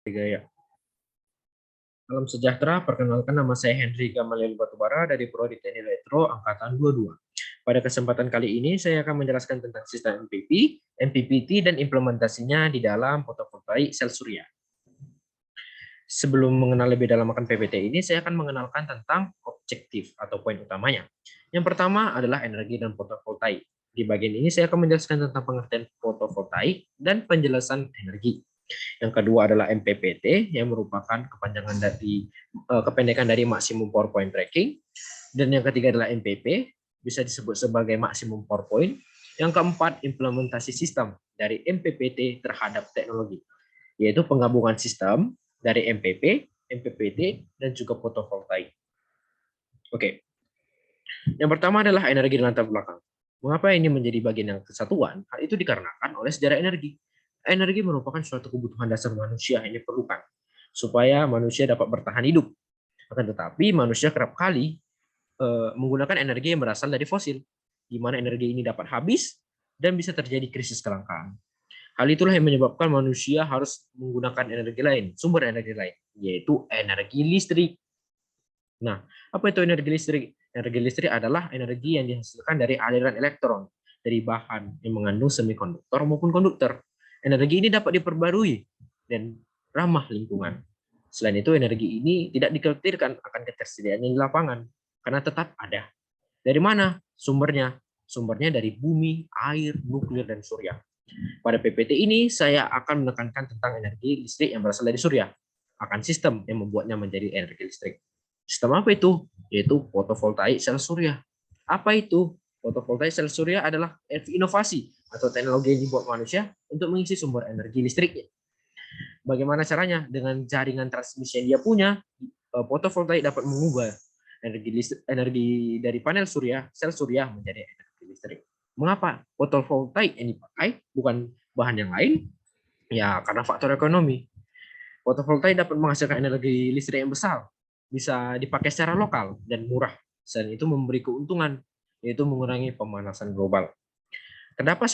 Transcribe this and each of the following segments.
Tiga ya. Salam sejahtera, perkenalkan nama saya Henry Gamaliel Batubara dari Prodi Teknik Elektro Angkatan 22. Pada kesempatan kali ini saya akan menjelaskan tentang sistem MPP, MPPT, dan implementasinya di dalam fotovoltaik sel surya. Sebelum mengenal lebih dalam akan PPT ini, saya akan mengenalkan tentang objektif atau poin utamanya. Yang pertama adalah energi dan fotovoltaik. Di bagian ini saya akan menjelaskan tentang pengertian fotovoltaik dan penjelasan energi. Yang kedua adalah MPPT yang merupakan kependekan dari maksimum power point tracking. Dan yang ketiga adalah MPP, bisa disebut sebagai maksimum power point. Yang keempat, implementasi sistem dari MPPT terhadap teknologi, yaitu penggabungan sistem dari MPP, MPPT, dan juga fotovoltaik. Oke. Yang pertama adalah energi di latar belakang. Mengapa ini menjadi bagian yang kesatuan? Hal itu dikarenakan oleh sejarah energi. Energi merupakan suatu kebutuhan dasar manusia yang diperlukan supaya manusia dapat bertahan hidup. Akan tetapi manusia kerap kali menggunakan energi yang berasal dari fosil, di mana energi ini dapat habis dan bisa terjadi krisis kelangkaan. Hal itulah yang menyebabkan manusia harus menggunakan energi lain, sumber energi lain, yaitu energi listrik. Nah, apa itu energi listrik? Energi listrik adalah energi yang dihasilkan dari aliran elektron dari bahan yang mengandung semikonduktor maupun konduktor. Energi ini dapat diperbarui dan ramah lingkungan. Selain itu, energi ini tidak dikhawatirkan akan ketersediaannya di lapangan, karena tetap ada. Dari mana sumbernya? Sumbernya dari bumi, air, nuklir, dan surya. Pada PPT ini, saya akan menekankan tentang energi listrik yang berasal dari surya, akan sistem yang membuatnya menjadi energi listrik. Sistem apa itu? Yaitu fotovoltaik sel surya. Apa itu? Fotovoltaik sel surya adalah inovasi atau teknologi yang dibuat manusia untuk mengisi sumber energi listriknya. Bagaimana caranya? Dengan jaringan transmisi yang dia punya, fotovoltaik dapat mengubah energi dari panel surya, sel surya menjadi energi listrik. Mengapa fotovoltaik yang dipakai bukan bahan yang lain? Ya, karena faktor ekonomi. Fotovoltaik dapat menghasilkan energi listrik yang besar, bisa dipakai secara lokal dan murah. Selain itu memberi keuntungan, yaitu mengurangi pemanasan global. Terdapat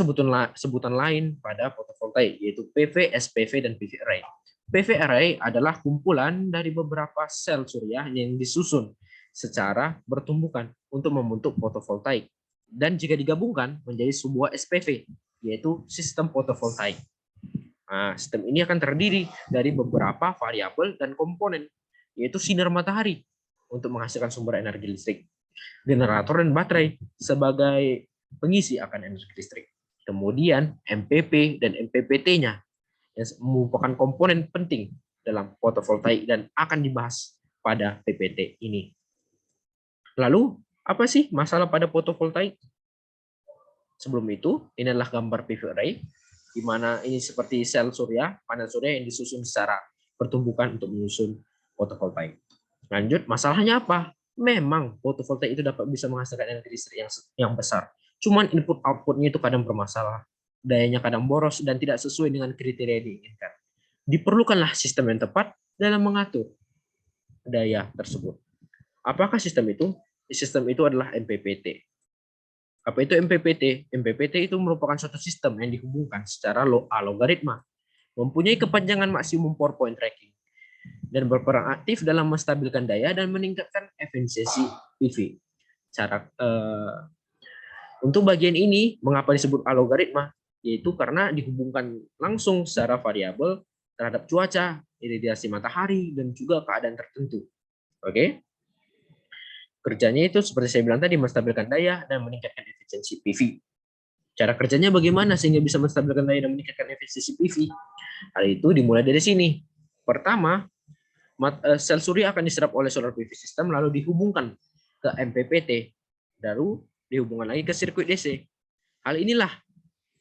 sebutan lain pada fotovoltaik, yaitu PV, SPV, dan PV array. PV array adalah kumpulan dari beberapa sel surya yang disusun secara bertumbukan untuk membentuk fotovoltaik. Dan jika digabungkan menjadi sebuah SPV, yaitu sistem fotovoltaik. Nah, sistem ini akan terdiri dari beberapa variabel dan komponen, yaitu sinar matahari untuk menghasilkan sumber energi listrik, generator dan baterai sebagai pengisi akan energi listrik. Kemudian MPP dan MPPT-nya yang merupakan komponen penting dalam fotovoltaik dan akan dibahas pada PPT ini. Lalu, apa sih masalah pada fotovoltaik? Sebelum itu, ini adalah gambar PV array, di mana ini seperti sel surya, panel surya yang disusun secara pertumbukan untuk menyusun fotovoltaik. Lanjut, masalahnya apa? Memang fotovoltaik itu dapat bisa menghasilkan energi listrik yang besar. Cuman input outputnya itu kadang bermasalah. Dayanya kadang boros dan tidak sesuai dengan kriteria yang diinginkan. Diperlukanlah sistem yang tepat dalam mengatur daya tersebut. Apakah sistem itu? Sistem itu adalah MPPT. Apa itu MPPT? MPPT itu merupakan suatu sistem yang dihubungkan secara logaritma, mempunyai kepanjangan maksimum power point tracking, dan berperan aktif dalam menstabilkan daya dan meningkatkan efisiensi PV. Untuk bagian ini, mengapa disebut logaritma? Yaitu karena dihubungkan langsung secara variabel terhadap cuaca, iradiasi matahari, dan juga keadaan tertentu. Oke? Kerjanya itu seperti saya bilang tadi, menstabilkan daya dan meningkatkan efisiensi PV. Cara kerjanya bagaimana sehingga bisa menstabilkan daya dan meningkatkan efisiensi PV? Hal itu dimulai dari sini. Pertama, sel surya akan diserap oleh solar PV system lalu dihubungkan ke MPPT, lalu dihubungkan lagi ke sirkuit DC. Hal inilah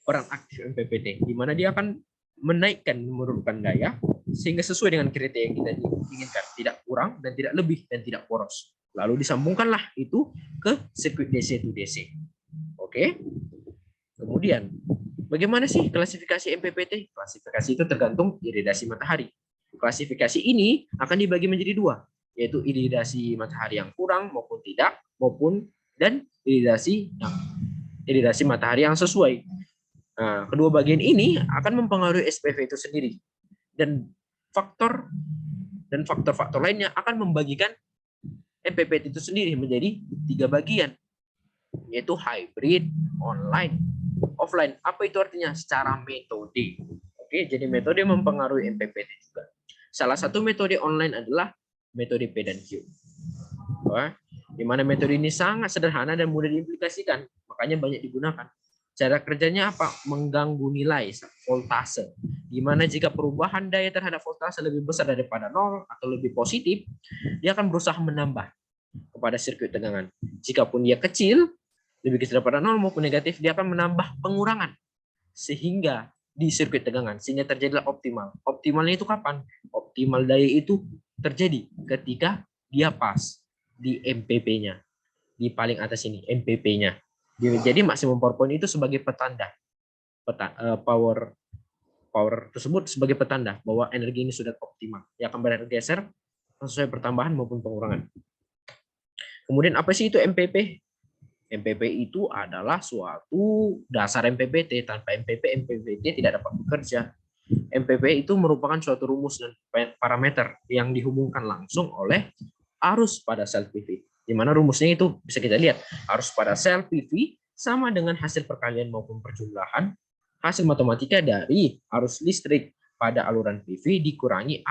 peran aktif MPPT, di mana dia akan menaikkan menurunkan daya sehingga sesuai dengan kriteria yang kita inginkan, tidak kurang dan tidak lebih dan tidak boros. Lalu disambungkanlah itu ke sirkuit DC to DC. Oke. Kemudian, bagaimana sih klasifikasi MPPT? Klasifikasi itu tergantung iridasi matahari. Klasifikasi ini akan dibagi menjadi dua, yaitu iridasi matahari yang kurang maupun tidak, dan iridasi matahari yang sesuai. Nah, kedua bagian ini akan mempengaruhi SPV itu sendiri. Dan faktor dan faktor-faktor lainnya akan membagikan MPPT itu sendiri menjadi 3 bagian, yaitu hybrid, online, offline. Apa itu artinya? Secara metode. Oke, jadi metode mempengaruhi MPPT juga. Salah satu metode online adalah metode P dan Q. Di mana metode ini sangat sederhana dan mudah diaplikasikan, makanya banyak digunakan. Cara kerjanya apa? Mengganggu nilai voltase. Di mana jika perubahan daya terhadap voltase lebih besar daripada 0 atau lebih positif, dia akan berusaha menambah kepada sirkuit tegangan. Jikapun dia kecil, lebih kecil daripada 0 maupun negatif, dia akan menambah pengurangan sehingga di sirkuit tegangan, sehingga terjadilah optimal. Optimalnya itu kapan? Optimal daya itu terjadi ketika dia pas di MPP-nya, di paling atas ini MPP-nya. Jadi maksimum power point itu sebagai petanda, power tersebut sebagai petanda bahwa energi ini sudah optimal. Dia akan bergeser sesuai pertambahan maupun pengurangan. Kemudian apa sih itu MPP? MPP itu adalah suatu dasar MPPT. Tanpa MPPT tidak dapat bekerja. MPP itu merupakan suatu rumus dan parameter yang dihubungkan langsung oleh arus pada sel PV. Di mana rumusnya itu bisa kita lihat, arus pada sel PV sama dengan hasil perkalian maupun perjumlahan hasil matematika dari arus listrik pada aluran PV dikurangi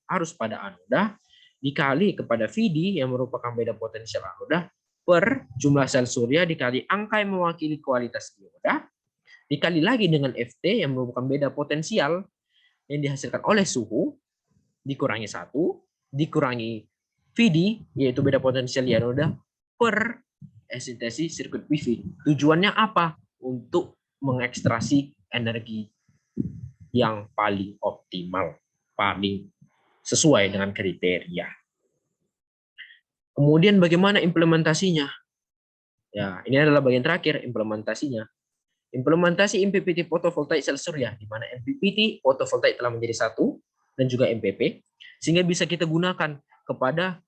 arus pada anoda dikali kepada VD yang merupakan beda potensial anoda per jumlah sel surya dikali angka yang mewakili kualitas dioda dikali lagi dengan FT yang merupakan beda potensial yang dihasilkan oleh suhu dikurangi 1 dikurangi VD, yaitu beda potensial di anoda, per eksistensi sirkuit PV. Tujuannya apa? Untuk mengekstrasi energi yang paling optimal, paling sesuai dengan kriteria. Kemudian bagaimana implementasinya? Ya, ini adalah bagian terakhir, implementasinya. Implementasi MPPT fotovoltaik sel surya, di mana MPPT fotovoltaik telah menjadi satu, dan juga MPP, sehingga bisa kita gunakan kepada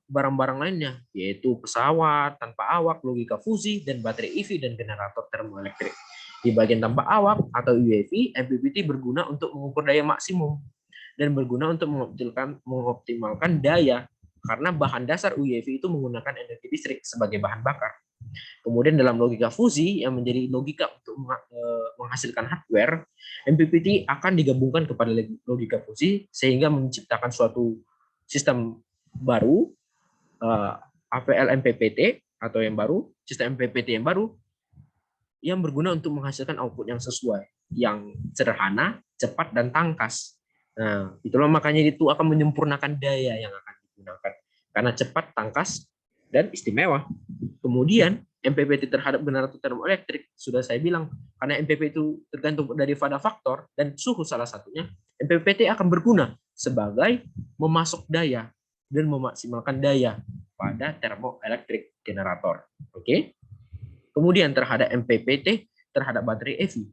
barang-barang lainnya, yaitu pesawat tanpa awak, logika fusi, dan baterai EV dan generator termoelektrik. Di bagian tanpa awak atau UAV, MPPT berguna untuk mengukur daya maksimum dan berguna untuk mengoptimalkan daya karena bahan dasar UAV itu menggunakan energi listrik sebagai bahan bakar. Kemudian dalam logika fusi yang menjadi logika untuk menghasilkan hardware, MPPT akan digabungkan kepada logika fusi sehingga menciptakan suatu sistem baru, APL MPPT atau yang baru, sistem MPPT yang baru yang berguna untuk menghasilkan output yang sesuai, yang sederhana, cepat, dan tangkas. Nah, itulah makanya itu akan menyempurnakan daya yang akan digunakan karena cepat, tangkas, dan istimewa. Kemudian MPPT terhadap generator termoelektrik sudah saya bilang karena MPP itu tergantung dari pada faktor dan suhu salah satunya, MPPT akan berguna sebagai memasok daya dan memaksimalkan daya pada termoelektrik generator. Oke. Kemudian terhadap MPPT terhadap baterai EV,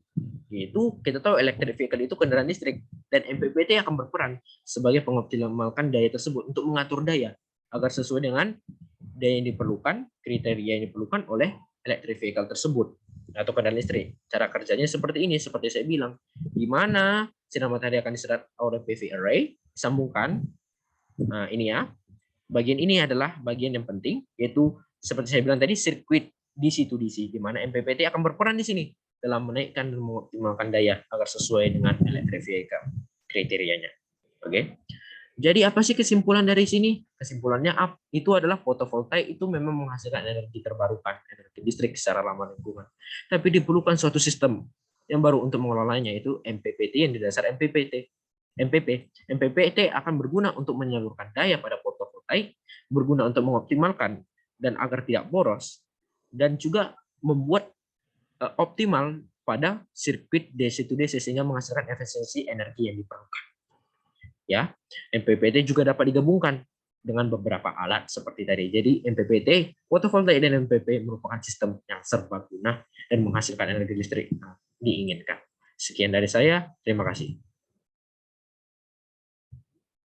yaitu kita tahu electric vehicle itu kendaraan listrik dan MPPT akan berperan sebagai mengoptimalkan daya tersebut untuk mengatur daya agar sesuai dengan daya yang diperlukan, kriteria yang diperlukan oleh electric vehicle tersebut atau kendaraan listrik. Cara kerjanya seperti ini, seperti saya bilang, di mana sinar matahari akan diserap oleh PV array, sambungkan. Nah, ini ya. Bagian ini adalah bagian yang penting, yaitu seperti saya bilang tadi, sirkuit DC to DC, di mana MPPT akan berperan di sini dalam menaikkan dan mengoptimalkan daya agar sesuai dengan electric vehicle kriterianya. Oke. Jadi apa sih kesimpulan dari sini? Kesimpulannya itu adalah fotovoltaik itu memang menghasilkan energi terbarukan, energi listrik secara ramah lingkungan. Tapi diperlukan suatu sistem yang baru untuk mengelolanya, yaitu MPPT yang didasar MPPT. MPPT akan berguna untuk menyalurkan daya pada fotovoltaik, berguna untuk mengoptimalkan dan agar tidak boros, dan juga membuat optimal pada sirkuit DC to DC sehingga menghasilkan efisiensi energi yang diperlukan. Ya, MPPT juga dapat digabungkan dengan beberapa alat seperti tadi. Jadi MPPT, fotovoltaik dan MPP merupakan sistem yang serbaguna dan menghasilkan energi listrik yang diinginkan. Sekian dari saya, terima kasih.